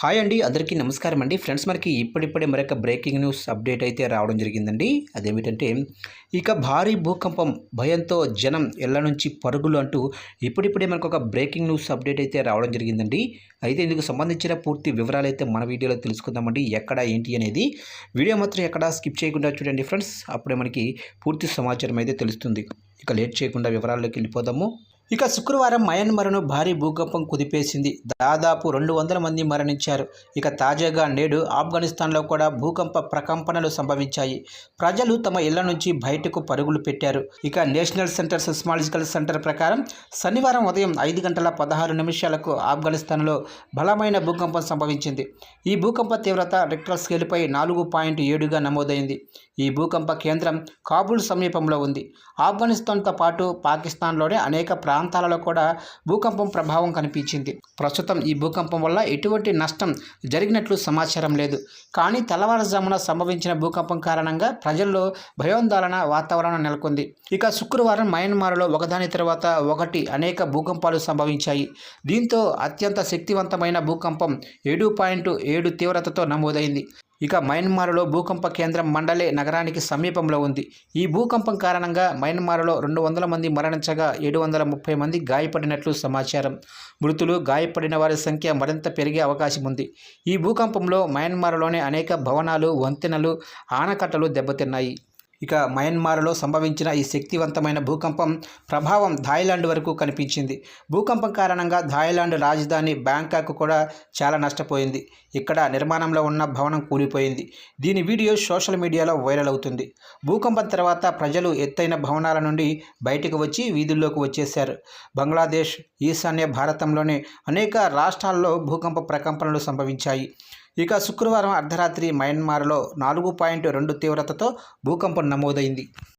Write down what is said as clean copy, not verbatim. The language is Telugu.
హాయ్ అండి, అందరికీ నమస్కారం అండి. ఫ్రెండ్స్, మనకి ఇప్పుడిప్పుడే మరొక బ్రేకింగ్ న్యూస్ అప్డేట్ అయితే రావడం జరిగిందండి. అదేమిటంటే, ఇక భారీ భూకంపం భయంతో జనం ఇళ్ల నుంచి పరుగులు అంటూ ఇప్పుడిప్పుడే మనకు ఒక బ్రేకింగ్ న్యూస్ అప్డేట్ అయితే రావడం జరిగిందండి. అయితే ఇందుకు సంబంధించిన పూర్తి వివరాలు అయితే మన వీడియోలో తెలుసుకుందామండి. ఎక్కడ ఏంటి అనేది వీడియో మాత్రం ఎక్కడ స్కిప్ చేయకుండా చూడండి ఫ్రెండ్స్. అప్పుడే మనకి పూర్తి సమాచారం అయితే తెలుస్తుంది. ఇక లేట్ చేయకుండా వివరాల్లోకి వెళ్ళిపోదాము. ఇక శుక్రవారం మయన్మార్ను భారీ భూకంపం కుదిపేసింది. దాదాపు 200 మంది మరణించారు. ఇక తాజాగా నేడు ఆఫ్ఘనిస్తాన్లో కూడా భూకంప ప్రకంపనలు సంభవించాయి. ప్రజలు తమ ఇళ్ల నుంచి బయటకు పరుగులు పెట్టారు. ఇక నేషనల్ సెంటర్ సిస్మాలజికల్ సెంటర్ ప్రకారం శనివారం ఉదయం 5:16 ఆఫ్ఘనిస్తాన్లో బలమైన భూకంపం సంభవించింది. ఈ భూకంప తీవ్రత రిక్టర్ స్కేలుపై 4.7గా నమోదైంది. ఈ భూకంప కేంద్రం కాబూల్ సమీపంలో ఉంది. ఆఫ్ఘనిస్తాన్తో పాటు పాకిస్తాన్లోని అనేక ప్రాంతాలలో కూడా భూకంపం ప్రభావం కనిపించింది. ప్రస్తుతం ఈ భూకంపం వల్ల ఎటువంటి నష్టం జరిగినట్లు సమాచారం లేదు. కానీ తెల్లవారుజామున సంభవించిన భూకంపం కారణంగా ప్రజల్లో భయోందోళన వాతావరణం నెలకొంది. ఇక శుక్రవారం మయన్మార్లో ఒకదాని తర్వాత ఒకటి అనేక భూకంపాలు సంభవించాయి. దీంతో అత్యంత శక్తివంతమైన భూకంపం 7.7 తీవ్రతతో నమోదైంది. ఇక మయన్మార్లో భూకంప కేంద్రం మండలే నగరానికి సమీపంలో ఉంది. ఈ భూకంపం కారణంగా మయన్మార్లో 200 మంది మరణించగా 730 మంది గాయపడినట్లు సమాచారం. మృతులు, గాయపడిన వారి సంఖ్య మరింత పెరిగే అవకాశం ఉంది. ఈ భూకంపంలో మయన్మార్లోని అనేక భవనాలు, వంతెనలు, ఆనకట్టలు దెబ్బతిన్నాయి. ఇక మయన్మార్లో సంభవించిన ఈ శక్తివంతమైన భూకంపం ప్రభావం థాయిలాండ్ వరకు కనిపించింది. భూకంపం కారణంగా థాయిలాండ్ రాజధాని బ్యాంకాక్ కూడా చాలా నష్టపోయింది. ఇక్కడ నిర్మాణంలో ఉన్న భవనం కూలిపోయింది. దీని వీడియో సోషల్ మీడియాలో వైరల్ అవుతుంది. భూకంపం తర్వాత ప్రజలు ఎత్తైన భవనాల నుండి బయటకు వచ్చి వీధుల్లోకి వచ్చేశారు. బంగ్లాదేశ్, ఈశాన్య భారతంలోని అనేక రాష్ట్రాల్లో భూకంప ప్రకంపనలు సంభవించాయి. ఇక శుక్రవారం అర్ధరాత్రి మయన్మార్లో 4.2 తీవ్రతతో భూకంపం నమోదైంది.